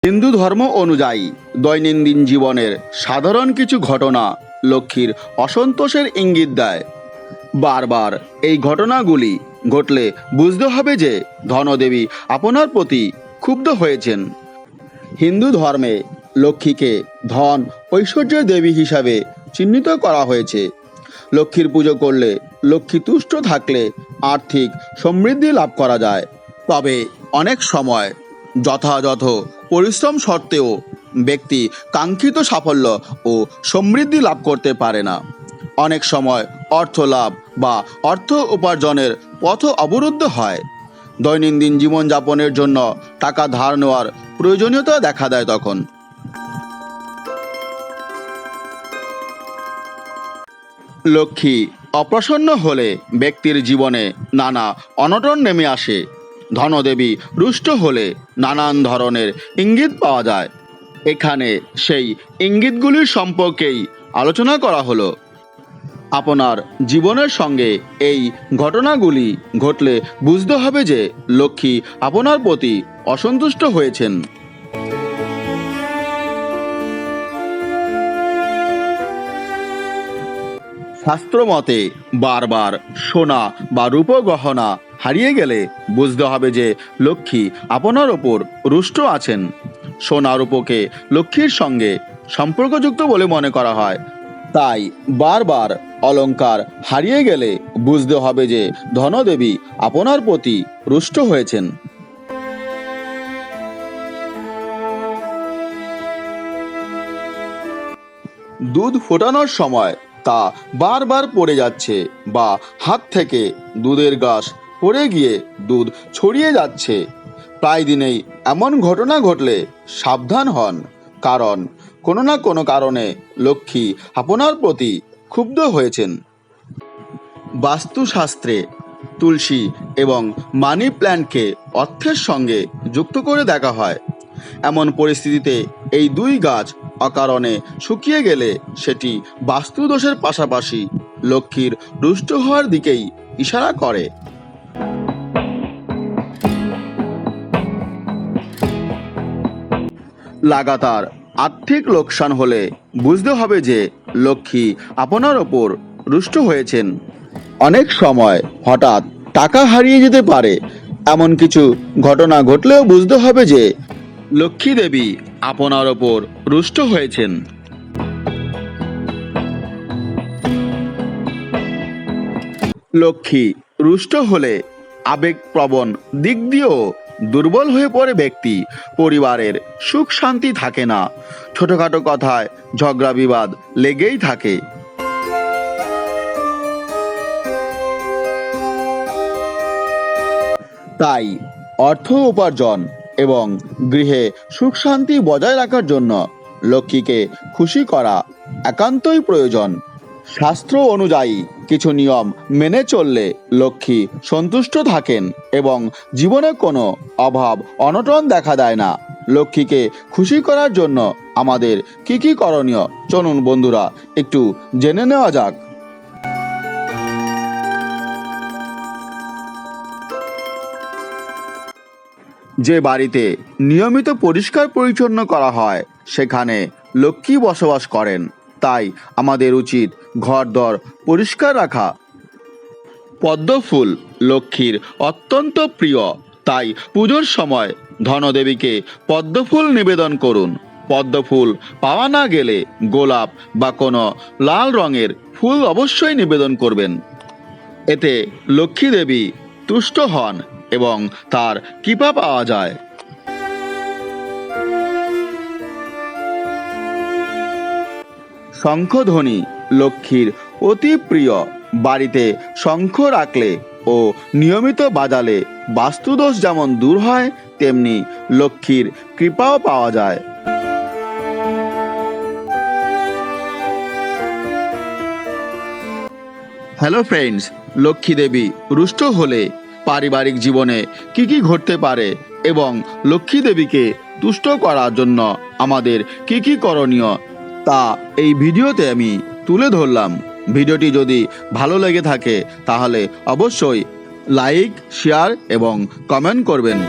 হিন্দু ধর্ম অনুযায়ী দৈনন্দিন জীবনের সাধারণ কিছু ঘটনা লক্ষ্মীর অসন্তোষের ইঙ্গিত দেয়। বারবার এই ঘটনাগুলি ঘটলে বুঝতে হবে যে ধনদেবী আপনার প্রতি ক্ষুব্ধ হয়েছেন। হিন্দু ধর্মে লক্ষ্মীকে ধন ঐশ্বর্যের দেবী হিসাবে চিহ্নিত করা হয়েছে। লক্ষ্মীর পুজো করলে লক্ষ্মী তুষ্ট থাকলে আর্থিক সমৃদ্ধি লাভ করা যায়। তবে অনেক সময় যথাযথ পরিশ্রম সত্ত্বেও ব্যক্তি কাঙ্ক্ষিত সাফল্য ও সমৃদ্ধি লাভ করতে পারে না। অনেক সময় অর্থ লাভ বা অর্থ উপার্জনের পথ অবরুদ্ধ হয়। দৈনন্দিন জীবনযাপনের জন্য টাকা ধার নেওয়ার প্রয়োজনীয়তা দেখা দেয়। তখন লক্ষ্মী অপ্রসন্ন হলে ব্যক্তির জীবনে নানা অনটন নেমে আসে। ধনদেবী রুষ্ট হলে নানান ধরনের ইঙ্গিত পাওয়া যায়। এখানে সেই ইঙ্গিতগুলির সম্পর্কেই আলোচনা করা হলো। আপনার জীবনের সঙ্গে এই ঘটনাগুলি ঘটলে বুঝতে হবে যে লক্ষ্মী আপনার প্রতি অসন্তুষ্ট হয়েছেন। শাস্ত্রমতে বারবার সোনা বা রূপ গহনা হারিয়ে গেলে বুঝতে হবে যে লক্ষ্মী আপনার ওপর রুষ্ট আছেন। সোনা রূপকে লক্ষ্মীর সঙ্গে সম্পর্কযুক্ত বলে মনে করা হয়। তাই বারবার অলংকার হারিয়ে গেলে বুঝতে হবে যে ধনদেবী আপনার প্রতি রুষ্ট হয়েছেন। দুধ ফোটানোর সময় তা বারবার পড়ে যাচ্ছে বা হাত থেকে দুধের গ্লাস পড়ে গিয়ে দুধ ছড়িয়ে যাচ্ছে, প্রায় দিনেই এমন ঘটনা ঘটলে সাবধান হন, কারণ কোনো না কোনো কারণে লক্ষ্মী আপনার প্রতি ক্ষুব্ধ হয়েছেন। বাস্তুশাস্ত্রে তুলসী এবং মানি প্ল্যান্টকে অর্থের সঙ্গে যুক্ত করে দেখা হয়। এমন পরিস্থিতিতে এই দুই গাছ অকারণে শুকিয়ে গেলে সেটি বাস্তুদোষের পাশাপাশি লক্ষ্মীর রুষ্ট হওয়ার দিকেই ইশারা করে। লাগাতার আর্থিক লোকসান হলে বুঝতে হবে যে লক্ষ্মী আপনার ওপর রুষ্ট হয়েছেন। অনেক সময় হঠাৎ টাকা হারিয়ে যেতে পারে। এমন কিছু ঘটনা ঘটলেও বুঝতে হবে যে লক্ষ্মী দেবী আপনার ওপর রুষ্ট হয়েছেন। লক্ষ্মী রুষ্ট হলে আবেগপ্রবণ দিক দিয়েও দুর্বল হয়ে পড়ে ব্যক্তি। পরিবারের সুখ শান্তি থাকে না। ছোটখাটো কথায় ঝগড়া বিবাদ লেগেই থাকে। তাই অর্থ উপার্জন এবং গৃহে সুখ শান্তি বজায় রাখার জন্য লক্ষ্মীকে খুশি করা একান্তই প্রয়োজন। শাস্ত্র অনুযায়ী কিছু নিয়ম মেনে চললে লক্ষ্মী সন্তুষ্ট থাকেন এবং জীবনে কোনো অভাব অনটন দেখা দেয় না। লক্ষ্মীকে খুশি করার জন্য আমাদের কি কি করণীয় চলুন বন্ধুরা একটু জেনে নেওয়া যাক। যে বাড়িতে নিয়মিত পরিষ্কার পরিচ্ছন্ন করা হয় সেখানে লক্ষ্মী বসবাস করেন। তাই আমাদের উচিত ঘরদর পরিষ্কার রাখা। পদ্ম ফুল লক্ষ্মীর অত্যন্ত প্রিয়, তাই পুজোর সময় ধনদেবীকে পদ্ম ফুল নিবেদন করুন। পদ্ম ফুল পাওয়া না গেলে গোলাপ বা কোনো লাল রঙের ফুল অবশ্যই নিবেদন করবেন। এতে লক্ষ্মী দেবী তুষ্ট হন এবং তার কৃপা পাওয়া যায়। শঙ্খধ্বনি লক্ষ্মীর অতি প্রিয়। বাড়িতে শঙ্খ রাখলে ও নিয়মিত বাজালে বাস্তুদোষ যেমন দূর হয় তেমনি লক্ষ্মীর কৃপাও পাওয়া যায়। হ্যালো ফ্রেন্ডস, লক্ষ্মী দেবী রুষ্ট হলে পারিবারিক জীবনে কি কি ঘটতে পারে এবং লক্ষ্মী দেবীকে তুষ্ট করার জন্য আমাদের কি কি করণীয় তা এই ভিডিওতে আমি তুলে ধরলাম। ভিডিওটি যদি ভালো লেগে থাকে তাহলে অবশ্যই লাইক, শেয়ার এবং কমেন্ট করবেন।